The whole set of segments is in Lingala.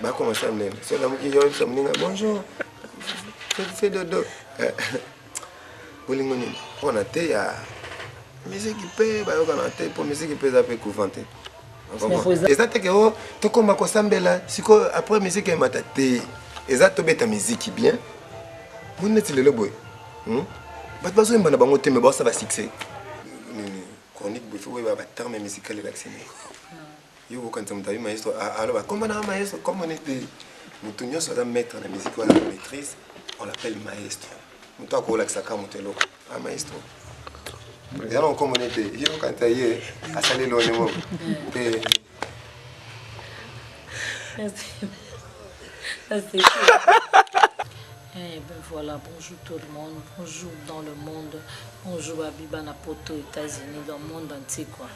Bah comment ça me c'est là qui yo ça me bonjour. Fais dodo. Bolingo nini. On a té ya musique qui paye bah on a té pour musique qui paye ça peut couventer. Exact que oh to koma ko sambela siko après musique e matate. Exact to beta musique bien. Mon net le boy. Bat bazo mbana bango te mais bon ça va succès. Chronique il faut ba terme musical vacciné. Yo quand tu m'as vu maestro alors comment on a maestro comment on était nous tenions sur un maître la musique ou la maîtrise on l'appelle maestro. Nous toi ko la saka motelo a maestro. Et alors comment on était yo quand tu y a salé le nom et Eh ben voilà, bonjour tout le monde, bonjour dans le monde, bonjour à Bibana Poto, États-Unis, dans le monde entier quoi.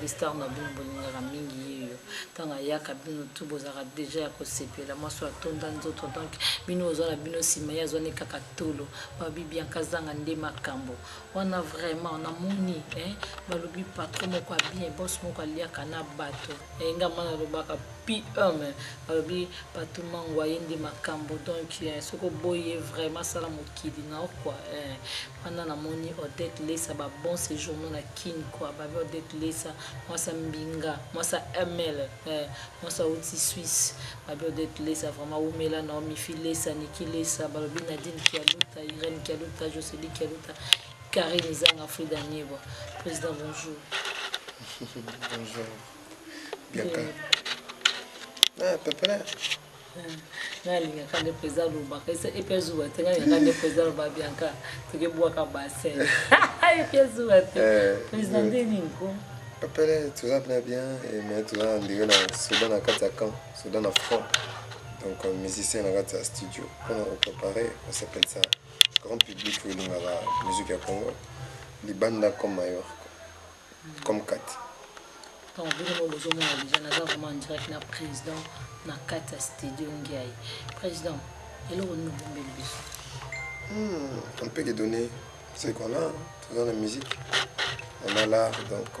Star na bino bolinga mingi yo. Tanga yaka bino tout bozara déjà ya kosepela moi so atonda nzoto donc bino ozala bino simaya zone kaka tolo. Babi bien kazanga nde makambo. On a vraiment on a moni balobi patron moko bien boss moko aliaka na bato. Nga mana lobaka P1 balobi patron mangoye nde makambo donc soko boye vraiment sala mokili na quoi pendant la moni Odette Lesa ba bon séjour na kin quoi ba Odette Lesa moi ça mbinga moi ça ML moi ça outil Suisse ba Odette Lesa vraiment ou mela na mi filé ça Niki Lesa ba lobi Nadine Kialuta Irène Kialuta Jocelyne Kialuta Karine Zanga Frida Niebo président bonjour. Bonjour. Bien papa nalinga kandi président lobaka et puis zuwa tenga ngande président ba bianca teke boaka bassin et puis zuwa président Deninko papa tout ça bien et mais tout ça on dirait dans Soudan à Katakan Soudan à front donc musicien dans un studio on a préparé on s'appelle ça grand public où il y a musique à Congo les bandes comme Mayor comme Kat donc vous le zoom déjà na vraiment direct na président na Kata studio Ngiaï président et là on nous on peut les donner ce qu'on a tout dans la musique on a l'art donc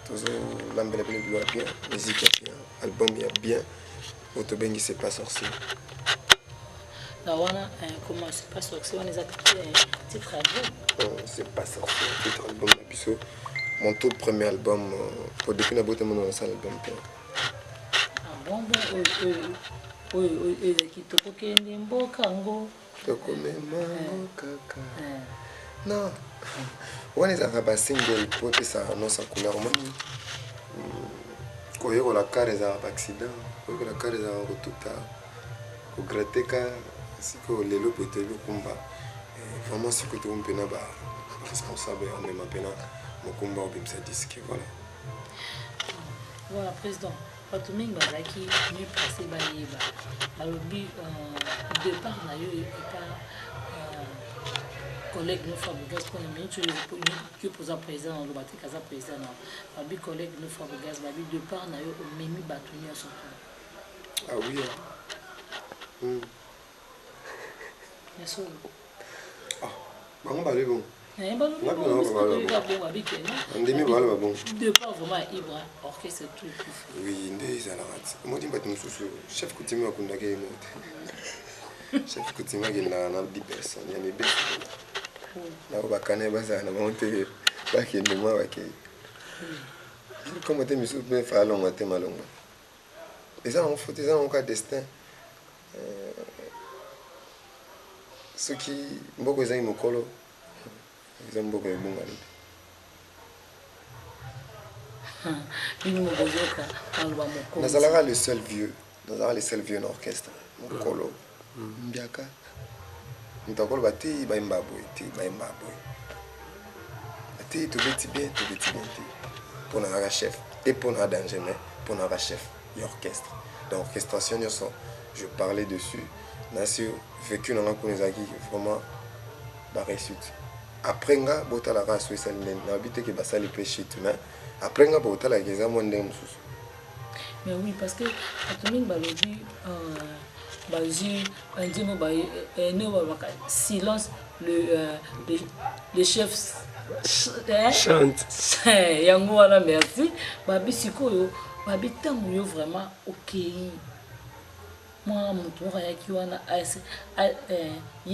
toujours l'embellé bien musique bien album bien Motobengi c'est pas sorcier là on a comment c'est pas sorcier on les a titre album c'est pas sorcier titre album biso mon tout premier album pour depuis la beauté mon seul album bon qui te kokende mboka ngo tokomema kaka non on est à ba single pour que ça annonce en couleur moni koyo la carré za accident koyo la carré za rotuta ko grateka siko lelo potelo kumba vraiment siko to mpena ba responsable on est mapena mokumba obimsa disque voilà président Patouming bazaki mieux passé bayeba alobi départ na yo et pas collègue no Fabregas ko na minute que posa président lo baté kaza président na abi collègue no Fabregas babi départ na yo o memi batuni à son ah oui yes ah bango balé bon bon. Oui, moi chef coutumier chef coutumier qui n'a 10 personnes, il y a des personnes. Là, on va connaître ça, on va monter, comment tu me souviens faire long, tu m'as long. Et ça, on fait ça en cas destin. Ceux qui beaucoup de gens colo, ils aiment beaucoup les bons Nazala le seul vieux, Nazala le seul vieux en orchestre, mon colo, Mbiaka. Nous t'avons bâti, baimbaboy, baimbaboy. Tu bêtis bien, pour un chef, et pour un danger, mais pour un chef, l'orchestre. L'orchestration, je parlais dessus. J'ai vécu dans la Konizaki, vraiment, la réussite. Après, je suis la race, je suis habité que je suis péché, mais après, je suis la guisa, moi, je suis. Mais oui, parce que silence, le chef chante. Yango, merci. Babi, sikoyo, babi, tango, vraiment, ok. Moi, mon tour, il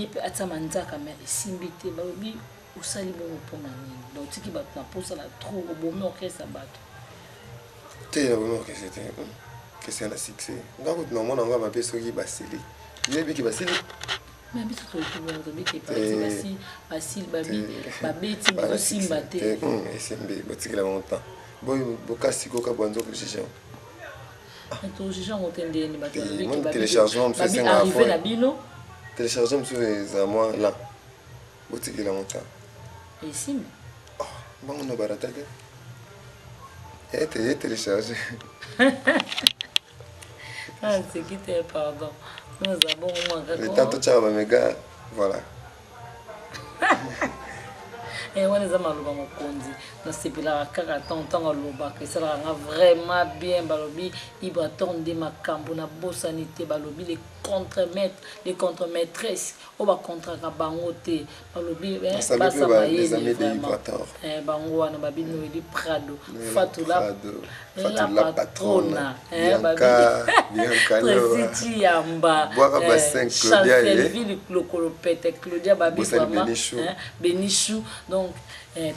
y a un manzaka, mais simbité, babi, ou sali bon pour nani. Donc, tu qui bat na posa la trop, au bon mot que ça bat. Tu es bon que c'était. Que c'est un succès. Non, on va m'appeler Sogi Basili. Il y a qui Basili. Mais bien sûr, tu vois, tu es parti, Basile, Babi, tu vas aussi battre. Et c'est un peu longtemps. Bon, Bokasi, Koka, Bonzo, que j'ai. Mon téléchargement, c'est 5 fois. Téléchargement, c'est moi là. Boutique là, mon temps. Et si? Bon, on a baraté. Et téléchargé. Ah, c'est qui t'es, pardon. Nous avons le temps tout ça va me gars, voilà. Et on les a malouba mon kondi. Dans ces pilas, karaton, tant à l'oba, que ça va vraiment bien, balobi, il va tomber ma cambona, bossanité, balobi, les contre-maîtresses, on va contre Bangote, balobi, les amis de l'Ivoire. Bangoana, babino, il Prado, Fatula, la patrona, Bianca, Tresiti Yamba, Chancelville, le colopette, Claudia Babi, Benichou, donc,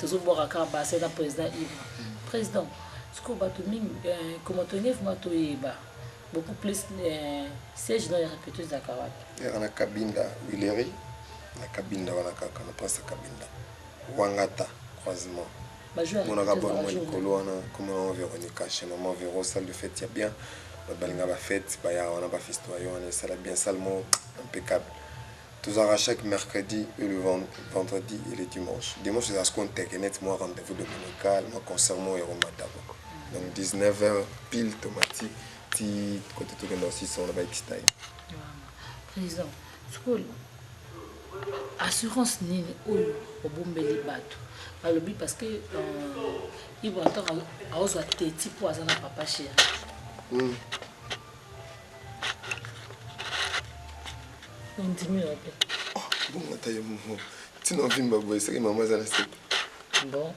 toujours bon à passer dans le président Yves. Président, ce qu'on va te dire, comment tu es, beaucoup plus siège dans les répéteuses de la caravane. On a Kabinda, Willery, on a Kabinda, on a pas sa Kabinda. Wangata, croisement. On a Gabon, comme on a Véronica, chez maman Véro, salle de fête, il y a bien. On a fête, on a pas festoyé, on a salle bien, salement, impeccable. Tous à chaque mercredi, et le vendredi et le dimanche. Dimanche, c'est à ce qu'on t'a net, moi rendez-vous dominical, moi concert, moi et Romata. Donc 19h, pile tomate, petit côté tout le monde aussi, on va être Président, school assurance ni au bombeli bateau. Alors oui parce que il va entendre à ose à teti pour azana papa chéri. On dit mieux après. Bon, attends, tu n'as vu ma boy, c'est que maman a laissé. Bon.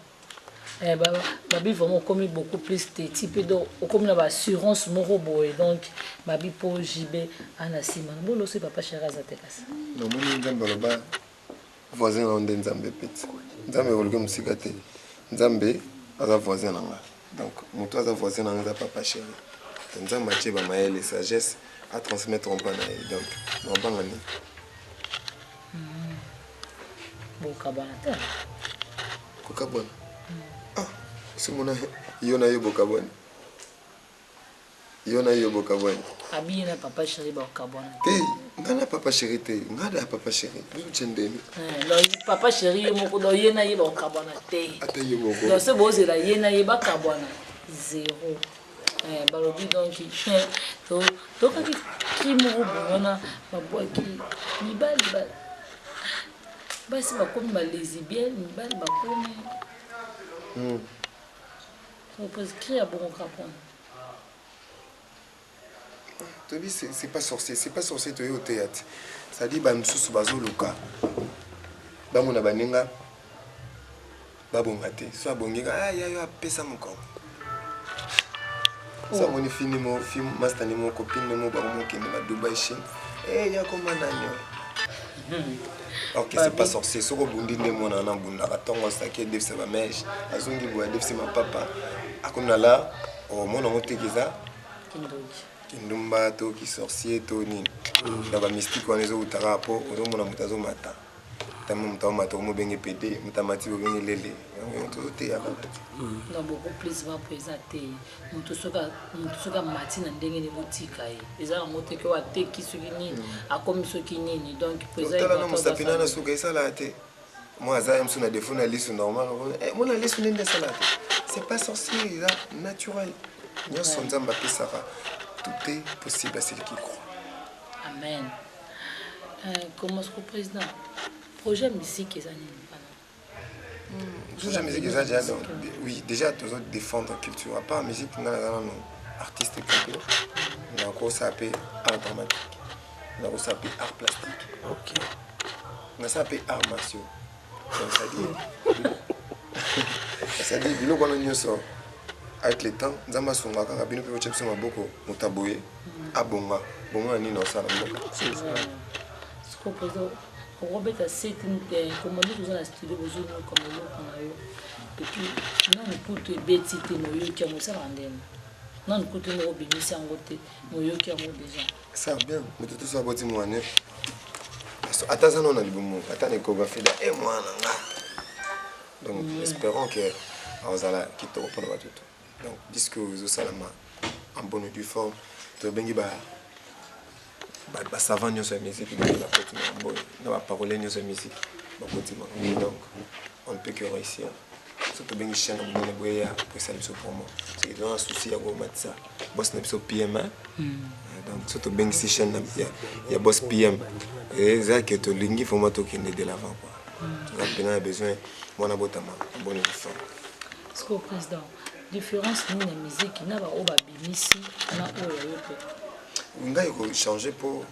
Babi vraiment comme beaucoup plus de type donc comme la assurance moro boy donc babi pour JB anasima bon aussi papa chéri azatekasa non moi nzambe loba voisin on den nzambe peti nzambe volga musikate nzambe aza voisin nanga donc moto aza voisin nanga papa chéri nzambe atie ba maele sagesse à transmettre en bana donc non bangani bon kabanata ko kabona Simona, yona yo bokaboni. Yona yo bokaboni. Abi na papa chéri bokaboni. Te, ngana papa chéri te, ngada papa chéri. Bisu chendeni. Lo papa chéri moko do yena ye bokabona te. Ata ye moko. Do se boze la yena ye bakabona. Zéro. Balobi donc to ka ki moko bona mabo ki ni bal. Basi bakomi ba lesbienne, ni bal bakomi. On peut écrire à bon rapon. Tobi c'est pas sorcier toi au théâtre. Ça dit ba msusu bazo luka. Ba mona baninga. Ba bongate. So bonginga ya yo apesa moko. Ça moni fini mo film master ni mon copine mo ba mo kende ba Dubai Chine. Ya komanda nyo. Ok, c'est pas sorcier. Ce que vous dites, c'est que vous avez dit que c'est ma mère. Vous avez dit que c'est ma papa. Akuna là, au monde on dit que ça. Kindumba to qui sorcier to ni. Dans la mystique on les a outara po, on a mutazo mata. Tamo mutazo mata, on bengi pédé, mutamati on bengi lélé. On tout est à non beaucoup plus va présenter. Mutusoka matina ndenge ni botika ye. Ezala moteke wa te kisuki nini, akomiso kinini donc présenter. Tala na musapina na suka isala te. Moi ça aime sona défaut na liste normal. Moi la liste n'est pas salade. C'est pas sorcier, c'est naturel. Nous sommes en Sarah. Tout est possible à celui qui croit. Amen. Comment est-ce que le président projet musique est projet musique est oui, déjà toujours défendre la culture. À part la musique, nous avons artistes complet. Nous avons s'appelé art dramatique. Nous avons s'appelé art plastique. Ok. Nous avons s'appelé art martiaux. Donc ça dit, nous avons avec le temps nzamba songa kaka bino pe boche biso maboko mutaboye abonga bonga nini osala mboka siko président Robert c'était comme nous dans la studio besoin comme nous on a eu et puis non pour te bêti te no yo qui a ça rendem non pour te no bimisi angote no yo qui a déjà ça bien mais tout ça boti moane attends non na libumu attends échographie là et moi nga donc espérons que Azala qui te reprend tout. Donc, disque aux salama en bonne et due forme. Tu bengi ba savant sur la musique, la parole sur la musique. Donc, on ne peut que réussir. Surtout bengi chaîne en bonne boya pour ça le pour moi. C'est dans un souci à gros matza. Boss n'est pas PM. Donc, surtout bengi si chaîne il y a boss PM. Et ça que tu lingi faut moi toquer de l'avant quoi. Tu as besoin mon abotama en bonne et due forme. Ce que président, différence ni la musique, n'a pas oba bimisi, na oya yope. Nga yoko changer pour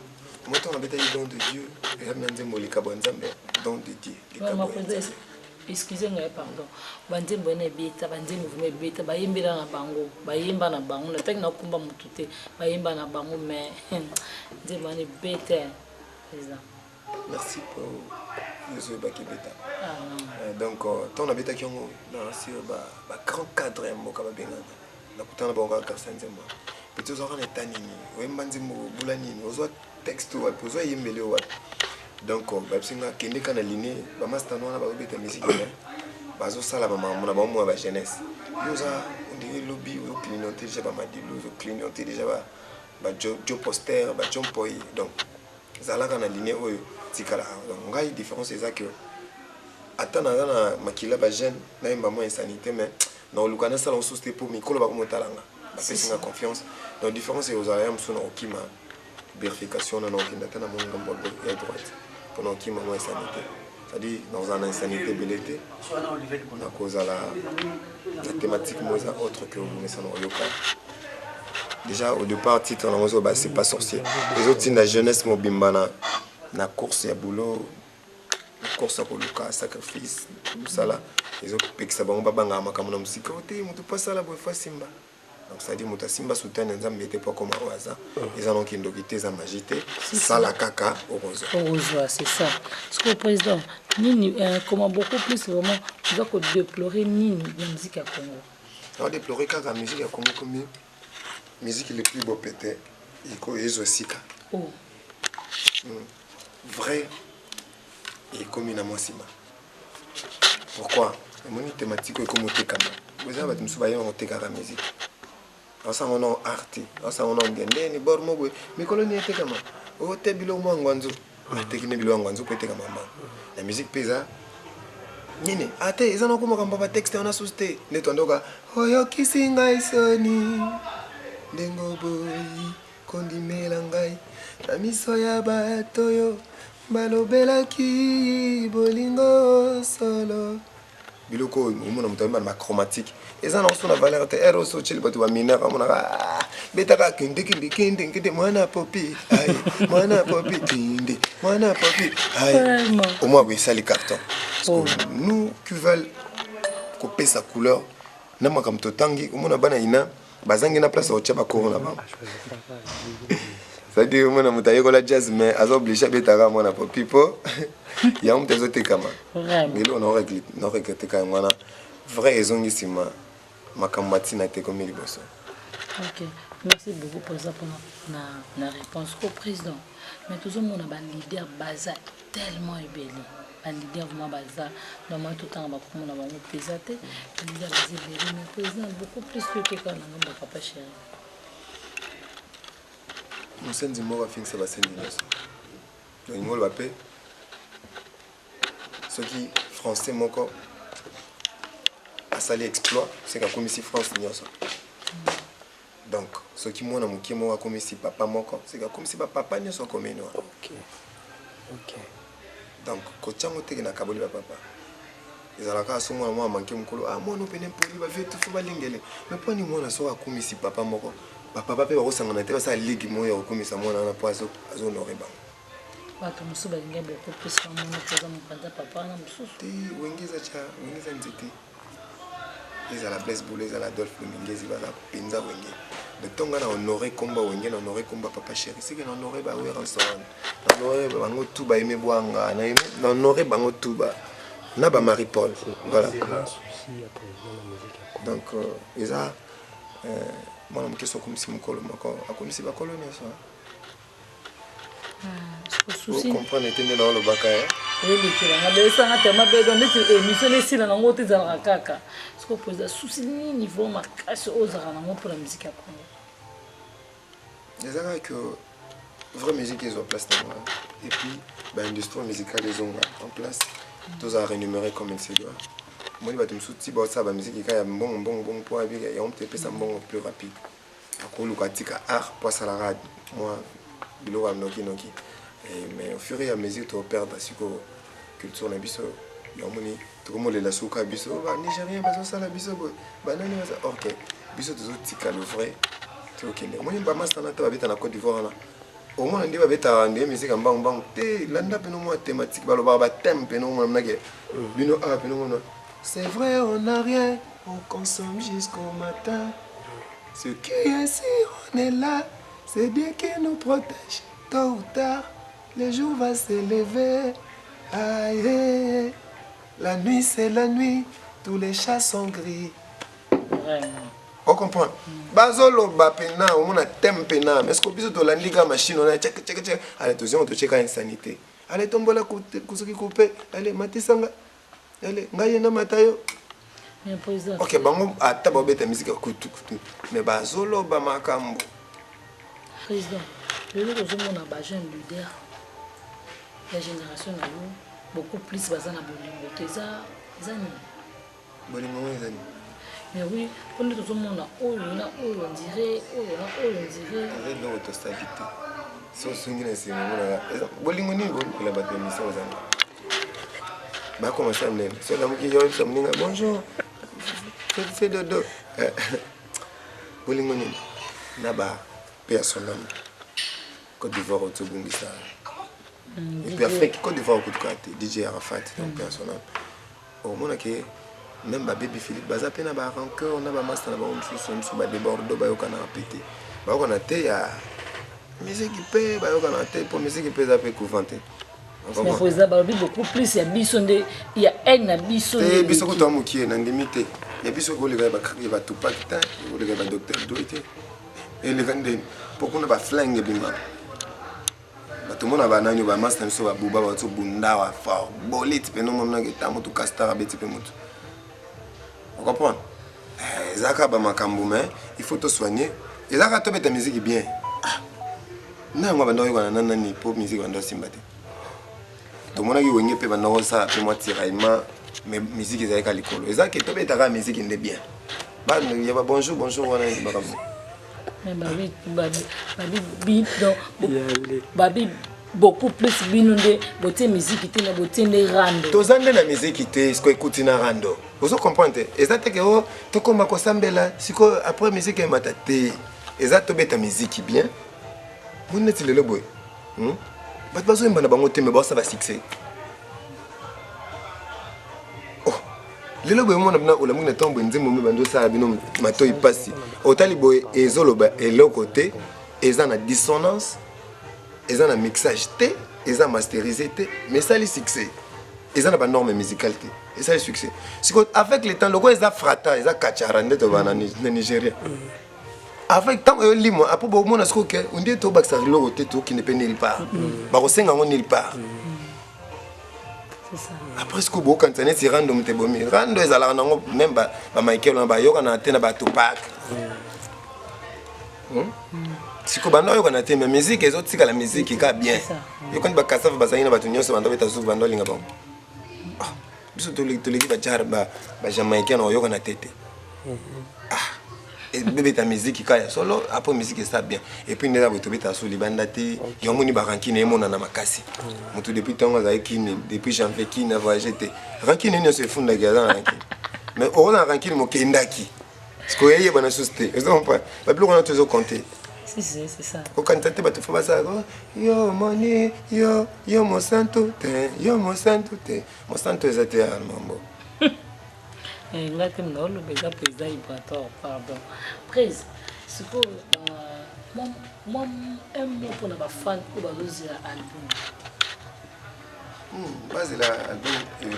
moi on avait dit don de Dieu et là maintenant molika bonzambe don de Dieu. Ma président, excusez-moi pardon. Banze mbone beta, banze mouvement beta, ba yembela na bango, ba yemba na bango, na tek na kumba mutute, ba yemba na bango mais nze mbone beta président. Merci pour nous beta. Donc ton habita qui on sur ba grand cadre mo ka ba benga. Na kutana bonga ka sanzema. Petit zo kana tanini, we mbanzi mo bulanini, ozo texte wa pozo yembele wa. Donc ba singa kende kana liné, ba master no na ba beta musique là. Ba zo sala ba mamu na ba mo ba jeunesse. Yo za on dirait lobby ou clignoter déjà ba madilu, clignoter déjà ba jo poster, ba jompoy. Donc zala kana liné oyo tikala. Donc ngai différence c'est ça que attends na makila ba jeune na yemba mo insanité mais na lukana sala on souste pour mikolo ba ko talanga. C'est une confiance. La différence est aux arrières, nous avons une vérification dans notre indata, nous avons une droite. Pour nous, nous avons une sanité. C'est-à-dire, dans une insanité bellété, à cause de la thématique autre que vous mettez dans le cas. Déjà, au départ, le titre, c'est pas sorcier. Les autres, la jeunesse, la course, il boulot, la course à Koluka, sacrifice, tout ça là. Les autres, ça va pas banga, ma musique, on pas ça là, pour faire Simba. Donc ça dit que Simba soutient les hommes n'étaient pas comme au hasard. Ils ont qui ndokité za magité ça la caca au rose. Au rose, c'est ça. Ce que le président ni comment beaucoup plus vraiment tu dois déplorer ni la musique à Congo. On déplorer quand la musique à Congo comme musique le plus beau pété il ko ezosika. Oh. Vrai et comme une amosima. Pourquoi? Mon thématique est comme tekama. Vous avez dit que vous avez la musique. Asa ono arte asa ono ngende ni bor mogwe mikolo ni eteka ma o te bilo mwanzo ateki ne bilo mwanzo ko eteka mama la musique pesa nini ate ezana ko makamba ba texte ona suste ne tondoka oyo kisinga isoni ndengo boy kondimela ngai na miso ya bato yo balobela ki bolingo solo biloko umona mutamba ma chromatique eza na so na valeur te ero so chili batu ba mineur amona betaka kindi mwana popi ay mwana popi kindi mwana popi ay au moins oui ça les cartons nous qui veulent couper sa couleur na makam to tangi umona bana ina bazangi na place au tchaba corona ba ça dit umona mutaye ko la jazz mais azo obligé betaka mwana popi po ya mtu zote kama mais on aurait regretté quand même vrai raison ici ma kambatina te comme liboso. OK, merci beaucoup pour ça pour la réponse au président. Mais tout le monde a un leader bazar tellement ébélé. Un leader vraiment bazar. Normalement tout le temps on a un pesaté, le leader ébélé mais président beaucoup plus que quand on a papa chéri. Nous sommes dit moi fin ça va s'endiler. Le ngol va paix. Ce qui français mon corps a sali exploit c'est comme ici France nyonso. Donc ce qui moi na mukie moi comme ici papa mon corps c'est comme si papa nyonso comme nous. OK. Donc ko chango te na kaboli papa. Ezalaka so moi manquer mukolo moi no pene poli ba vetu fo balingele. Mais pas ni moi na so comme ici papa moko. Papa pe ba kosangana te sa ligue moi ya comme ça moi na poazo azonorer ba. Bato musu balinga beaucoup plus kwa mwana kwa mupanda papa na mususu te wengeza cha wengeza nzete ils à la Blaise Boulez, ils à la Adolphe Dominguez, ils à la Penza Wenge. Le temps qu'on a honoré combat Wenge, on a honoré combat Papa Chéri, c'est qu'on a honoré Baoué Ranson, on a honoré Bango Touba Aimé Boanga, on a honoré Bango Touba, on a Marie-Paul, voilà. Donc, ils ont, moi, je suis comme si je comme si je suis vous comprenez, c'est le bac. Oui, mais ça a tellement besoin de émission ici dans le côté de la caca. Ce qu'on pose souci niveau ma casse aux arrangements pour la musique à Congo. Les arabes que vraie musique ils ont place dans et puis l'industrie musicale ils ont en place. Tous à rémunérer comme il se doit. Moi, je me soucie de ça, la musique qui est bon pour la vie, et on peut faire bon plus rapide. Après, le cas art pour ça la radio. Moi, je suis noki. Mais au fur et à mesure, tu perds la culture na biso. Yamoni, tout le monde est là sous le biso. Nigérien, ça la biso. Banani, ok. Biso toujours tika le vrai. Tu ok. Moi, je pas mal dans la Côte d'Ivoire. Au moins, on dit que tu as des musiques en bang. L'anda penou thématique, baloba thème penou nage. Bino a penou. C'est vrai, on n'a rien. On consomme jusqu'au matin. Ce qui est si on est là, c'est Dieu qui nous protège. Tôt ou tard, le jour va se lever. Aïe, la nuit c'est la nuit, tous les chats sont gris. On comprend. Bazolo bapena, on a tempena, mais ce qu'on peut dire la machine, on a check. Allez, on te check insanité. Allez, tombe la coupe, allez, matisanga. Allez, ngaïna matayo. Ok, bango ataba beta musique kutu. Mais bazolo ba makambo. Président, le jour où on a besoin de leader, la génération a beaucoup plus basée dans bolingo. C'est ça. Bolingo c'est ça. Mais oui, pour nous tout le monde on dirait. Arrête donc ta stabilité. So sungi na sima mona. Bolingo ni bon la battre mission ça. Bah comment ça me lève. C'est là qui yo ça me bonjour. Fais dodo. Bolingo ni naba personnel. Côte d'Ivoire au Tobungisa. Et puis Afrique, Côte d'Ivoire au côté DJ Arafat, donc personnel. Au moins que même Baby Philippe, baza pena ba rancœur, on a ba master na ba on ba débordo ba yokana pété. Ba on a té ya musique qui paie, ba yokana té pour musique qui paie ça peut couventer. Mais faut ça ba beaucoup plus ya bisonde, il y a un na bisonde. Et biso ko to amuki na ndimité. Ya biso ko le ga ba krier ba tout pas temps, le ga ba docteur doité. Et le gande pourquoi on ba flingue bima. Tout le monde a un peu master sur la bouba, tu bunda wa fort, bolit, mais non mon nage tamu tu castar beti pe mutu. On comprend? Zaka ba makambu mais il faut te soigner. Et zaka to beta musique bien. Na ngwa bando yona nana ni pop musique bando simbate. Tout le monde a eu wenge pe bando ça pe moi tiraillement mais musique ezaka likolo. Et zaka to beta ka musique inde bien. Ba il y a bonjour wana makambu. Mais Babi beaucoup plus binonde beauté musique qui na beauté ne rando. Tozande na musique te ce ko écouter na rando. Vous comprenez? Exacte que oh to koma ko sambela siko après musique e matate. Exacte to beta musique bien. Vous n'êtes le boy. Bat bazo mbana bango te me ba ça va succès. Lelo boy mona bina ola muna tombo nzembo me bando sa bino mato ipasi. Otali boy ezoloba eloko te, eza na dissonance, eza na mixage te, eza masterisé te, mais ça le succès. Eza na ba norme musicale te, et ça le succès. C'est avec le temps loko eza frata, eza kacharande to bana na Nigeria. Avec tant que limo après bo mona sko ke on dit to baksa loko te to qui ne peut nulle part. Ba ko senga ngo nulle part. Après ce que vous avez dit, rando mtebomi, rando ezala nango même ba Michael na ba yoka na tena ba Tupac. Si ko bando yoka na tena musique ezo tika la musique ka bien. Yoko ni ba kasafa bazayina ba tunyoso bando beta zuba bando linga bon. Biso to leki ba jar ba Jamaïcain na yoka na tete. Et bébé ta musique ka solo après musique ça bien. Et puis nela boto beta sou libanda te yomoni ba rankine emona na makasi. Mutu depuis tant nga kine depuis janvier qui n'a voyagé te. Rankine ne se funda gaza rankine. Mais on a rankine mo kendaki. Ce que yeye bana souste. Vous comprenez? Ba plus on a toujours compté. Si c'est ça. Au cantate ba tu fa ça yo moni yo mo santo te. Yo mo santo te. Mo santo ezate mambo. Nga te mna olobeza président vibratoire, pardon. Prise, c'est que moi un mot pour na ba fan ou ba lozira album. Base la album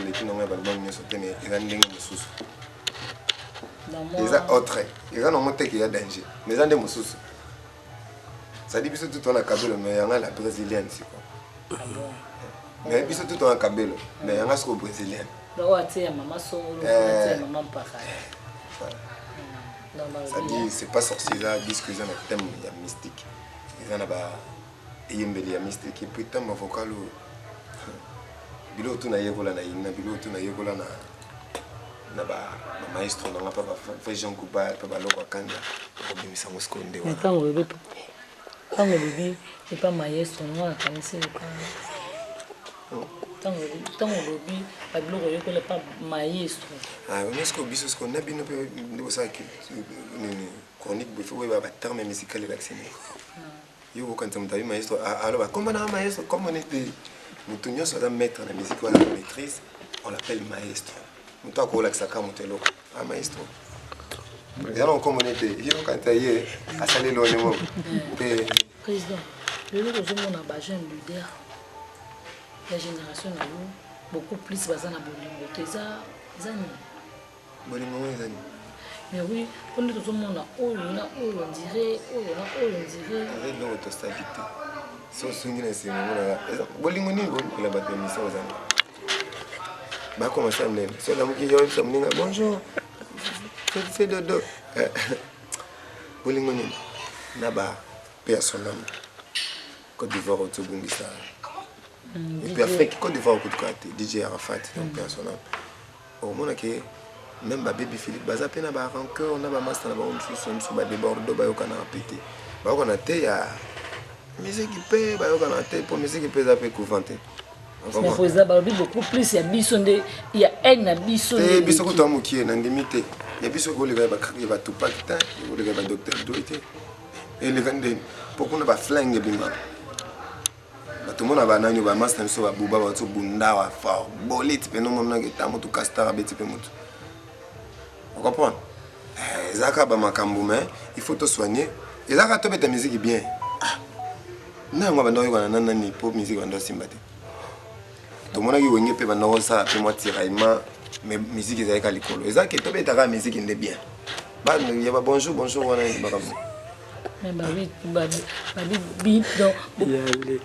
les qui n'ont pas album ne sortent mais ils rendent des sous. Ils ont autre, ils ont monté qu'il y a danger, mais ils ont des sous. Ça dit bisous tout en Kabelo mais il y a la brésilienne c'est quoi. Mais bisous tout en Kabelo mais il y a la brésilienne. Maman maman ça dit c'est pas sorcier ça disent que ils ont un thème il y a mystique. Ils ont il y a mystique et puis thème vocal bilo tu na yekola na ina bilo tu na yekola na ba maestro na pas fait Jean Kuba pas loko kanda ko bimisa muskonde wa quand on bébé c'est pas maestro non la connaissez pas tant on bébé pas bilo yekola pas maestro on est-ce que biso ce qu'on a bien peu ça que chronique il faut ba terme musical vacciné yo quand tu m'as maestro alors comment na maestro comment on était nous tenions sur un maître de la musique ou la maîtrise, on l'appelle maestro. Nous t'avons collé ça comme tel maestro. Et alors comme on était, il y a quand tu es à saler le nom. Président, le jour où on a bâti un leader, la génération a beaucoup plus basée na bolingo. C'est ça, bolingo zani. Mais oui, on est tout le monde on dirait. Avec notre stabilité. So swinging c'est mon bolingo ni bon la battre mission zani. Ba commencer à mener. So la muki yo so mninga bonjour. Fais dodo. Bolingo ni na ba personnel. Côte d'Ivoire au Tobungisa. Et puis Afrique Côte d'Ivoire au côté DJ Arafat donc personnel. Au monde que même ba baby Philippe baza pena ba rancœur on a ba master na ba on sous ba débordo ba yo kana pété. Ba on a té ya musique qui paye, pour musique qui paye, ça peut couventer. Mais faut ça, beaucoup plus il y a bisonde, il y a un bisonde. Et bisonde toi qui est dans limité. Il y a bisonde qui il va tout pas quitter, il va docteur doité. Et les vendeurs, pourquoi on va flinguer bima. Tout le monde a banani va master so va buba va so bunda va fort. Bolit pe no mona que tamo tout castar beti pe mutu. Vous comprenez? Zaka ba makambu mais il faut te soigner. Et zaka to beta musique bien. Na ngwa bando yona nana ni pop music bando simbate to mona ki wenge pe bando sa pe moi tiraillement mais musique ezali ka likolo eza ke to beta ka musique inde bien ba ya ba bonjour wana ba comme mais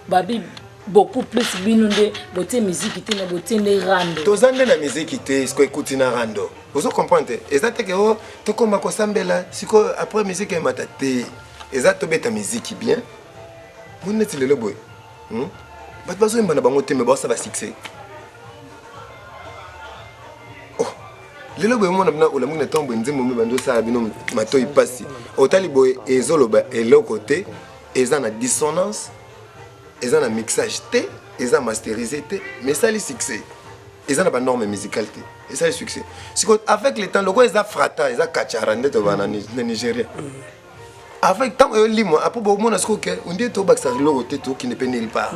babi beaucoup plus binonde boté musique te na boté ne rando to zande na musique te ce ko écouter na rando vous comprenez ezate ke o to koma ko sambela siko après musique e matate eza to beta musique bien. Vous n'êtes pas le boy. Pas besoin de bango te mais bon ça va succès. Oh, le boy mon abna ola muna tombo nzimbo me bando ça bino mato y passe. Otali boy ezoloba et l'autre côté, ils ont la dissonance, ils ont la mixage T, ils ont masterisé T, mais ça les succès. Ils ont la norme musicale T, et ça les succès. Avec le temps le quoi ils ont frata, ils ont kacharande to bana Nigeria. Avec tant que limo après beaucoup mon asko que on dit to baksa lo côté to qui ne peut nulle part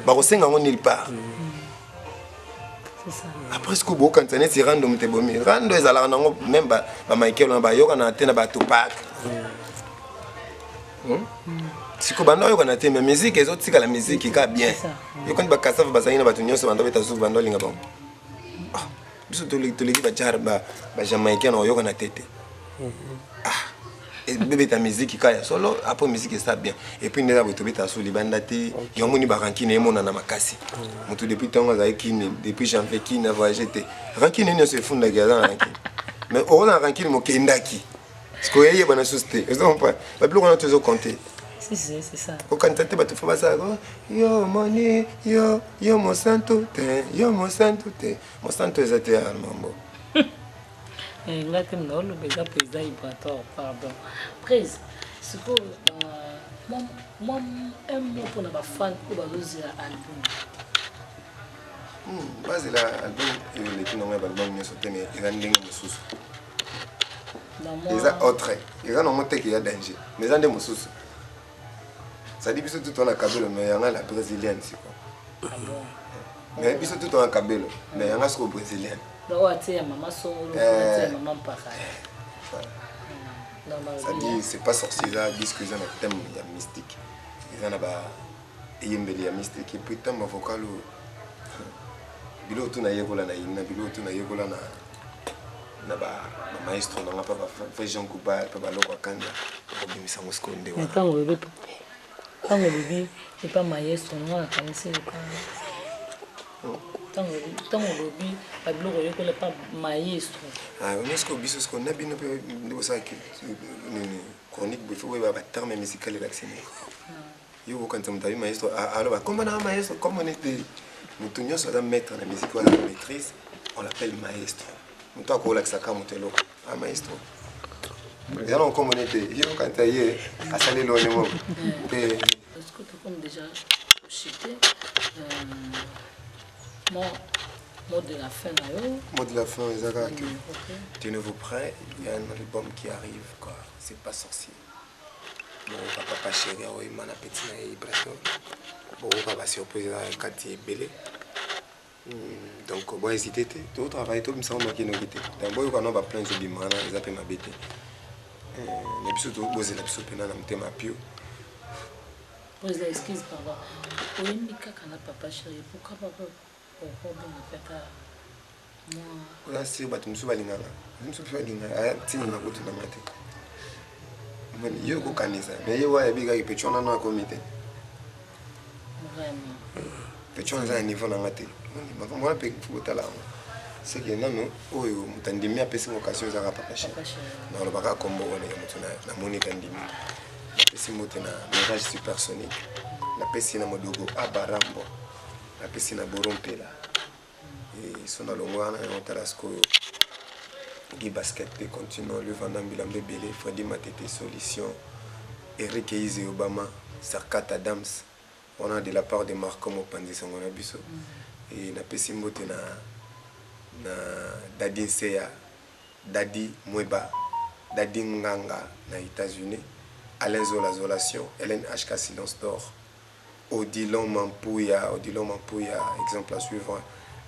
ba ko senga nulle part c'est ça après ce que beaucoup quand on est random te bomi rando ezala nango même ba Michael ba yoka na tena ba Tupac siko bando yoka na tena musique ezotika la musique ka bien yoka ba kasava ba saina ba tunyoso bando beta su bando linga bon biso to le ba jar ba Jamaïcain yoka na tete et bébé ta musique kaya solo après musique ça bien et puis nda boto beta so libanda te yomoni ba rankine mona na makasi mutu depuis tango za kine depuis j'en fais kine voyager te rankine ne se funda gaza rankine mais on a rankine mo kendaki ce que yeye bana susté ils ont pas ba plus on a toujours compter c'est ça au cantate ba to fa ça yo moni yo mo santo ezate mambo. Nga te mna olobeza président vibratoire, pardon. Prise, c'est que moi un mot pour na ba fan ou ba lozira album. Base la album les qui n'ont pas album ne sortent mais ils rendent des sous. Ils ont autre, ils ont monté qu'il y a danger, mais ils ont des sous. Ça dit bisous tout on a Kabelo mais il y a la brésilienne c'est quoi. Mais biso tout en Kabelo, mais il y a un brésilien. C'est pas sorcier, ça disent que ils ont un thème mystique. Ils ont un mystique et puis thème vocal bilo tout na yekola na ina bilo tout na yekola na ba maestro na pas fait Jean Kuba pas loko kanda ko bimisa muskonde wa tango bébé c'est pas maestro na kanisi ko tango bébé pas bloko yekola pas maestro UNESCO biso ce qu'on a bien de ça que chronique il faut ba terme musical vacciné yo quand on t'a maestro alors comment na maestro comment on était nous tenions sur la maître la musique ou la maîtrise on l'appelle maestro nous toi ko la saka motelo a maestro ils allons comme on était yo quand tu es à saler le niveau est-ce que tu comme déjà cité mot de la fin là mot de la fin Isaac tenez-vous prêts il y a un album qui arrive quoi c'est pas sorcier bon papa chéri oui mana petit na Ibrahim bon papa surprise quand il est belé donc bon hésiter tout travail tout me semble qu'il nous quitter donc bon quand on va plein de bimana ils appellent ma bête les bisous tout poser la bisou pena na mtema pio posez excuse pardon oui mais quand papa chéri pourquoi papa pourquoi bon papa moi là c'est batum sou balingana msu pio balingana tini na kutu na mate yo ko kanisa mais yo wa biga ki pechona na comité vraiment pechona za niveau na ngate moi pe futala c'est que non oyo mutandimi apesi occasion za papa chéri na lo baka kombo wona ya mutuna na moni tandimi apesi mutena message supersonique la pesi na modogo abarambo la pesi na borompela et sona longwana na otarasko Guy Basket pe continue le vendant bilambe belé Freddy Matete solution Eric Eize Obama Sarkat Adams on a de la part de Marco Mopanzi sangona biso et na pesi mbote na Dadi Seya Dadi Mweba Dadi Nganga na États-Unis Alain Zola Zolation Hélène HK Silence d'or Odilon Mampouya exemple suivant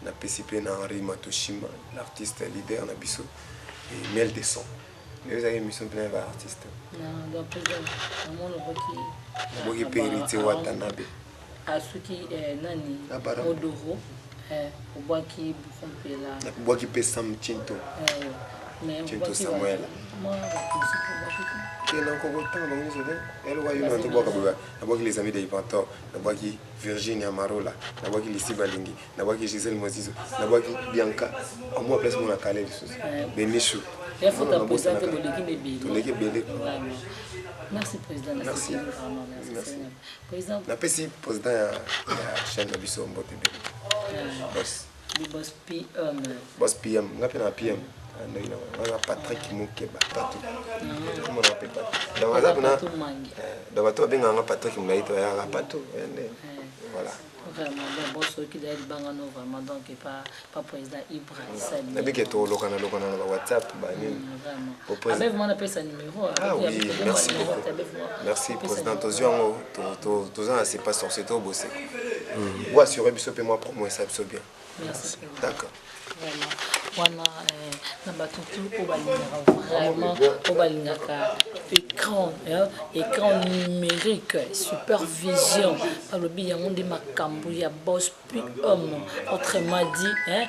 na PCP na Henri Matoshima l'artiste leader na biso et Miel des sons les avez mission plein d'artistes non donc vraiment le qui périté Watanabe asuki nani Odoro obwaki bukompela obwaki pesam Chinto mais Chinto Samuel moi et là encore autant donc nous elle va y avoir tout boka d'abord les amis d'Ivantor d'abord qui Virginia Marola d'abord qui Lissi Balingi d'abord qui Gisèle Mozizo d'abord qui Bianca au moins place mon calé Benichou il faut t'apprésenter l'équipe bébé merci président merci président la PC président la chaîne de Bisso Mbote boss PM ngapena PM on a Patrick Moukeba partout comment on appelle pas dans WhatsApp na dans bato benga nga Patrick Mlaito ya pato voilà vraiment bon ceux qui d'ailleurs bangano vraiment donc pas président Ibrahim nabi que to lokana na WhatsApp ba ni avec moi on appelle ça numéro ah oui merci beaucoup merci président Toziongo tozana c'est pas sorcier to bosser ou assurer biso pe moi pour moi ça bien merci d'accord vraiment wana na batutu vraiment obalingaka écran numérique supervision alobi yango nde makambo ya boss puis homme autrement dit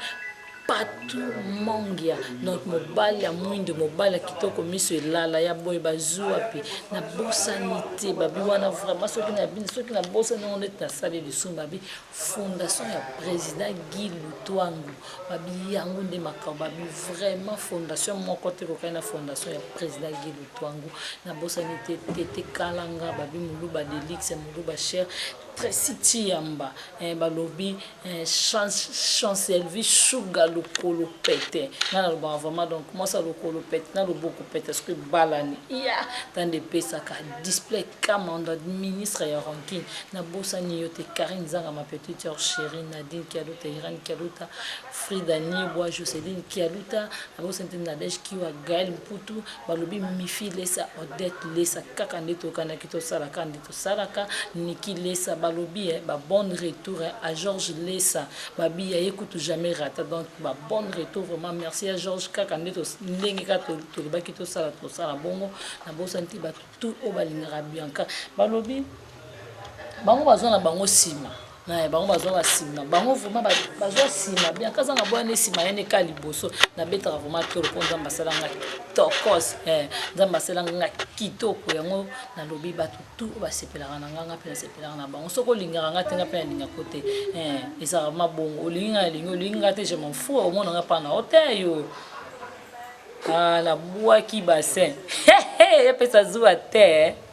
partout mangia donc mobali ya mwinde mobali ya kitoko miso elala ya boye bazwa pe na bosanité babi wana vraiment soki na bosani on est asali lisumu babi fondation ya président Guy Lutwangu babi yango nde makambo babi vraiment fondation moko te kokai na fondation ya président Guy Lutwangu na bosanité tete kalanga babi muluba delix muluba cher Tracy Tiamba balobi chancelvi sugar lokolo pete na lo vraiment donc moi ça lokolo pete na lo beaucoup pete parce que balani ya dans des pesaka display commande ministre ya ranking na bosani yote Karine Zanga ma petite sœur chérie Nadine Kialuta Irane Kialuta Frida Niboa Joseline Kialuta na bosante Nadège Kiwa Gaël Mputu balobi Mifi Lesa Odette Lesa kaka ndeto kana kito salaka ndeto salaka Niki Lesa balobi ba bon retour à Georges Lessa babi ya écoute jamais rata donc ba bon retour vraiment merci à Georges kaka ndeto ndenge ka to baki to sala bongo na bosanti ba tout o balingara bianca balobi bango bazona bango sima na bango bazona sima bango vraiment bazwa sima bien kaza na boya ne sima yene ka liboso na beta vraiment to reponza mbasala nga tokos nza mbasala nga kitoko yango na lobi ba tout ba sepelaka na nga pe na sepelaka na bango soko lingaka nga tenga pe na linga kote eza mabongo olinga te je m'en fous au monde nga pa na hotel yo la bois qui bassin et puis ça joue à terre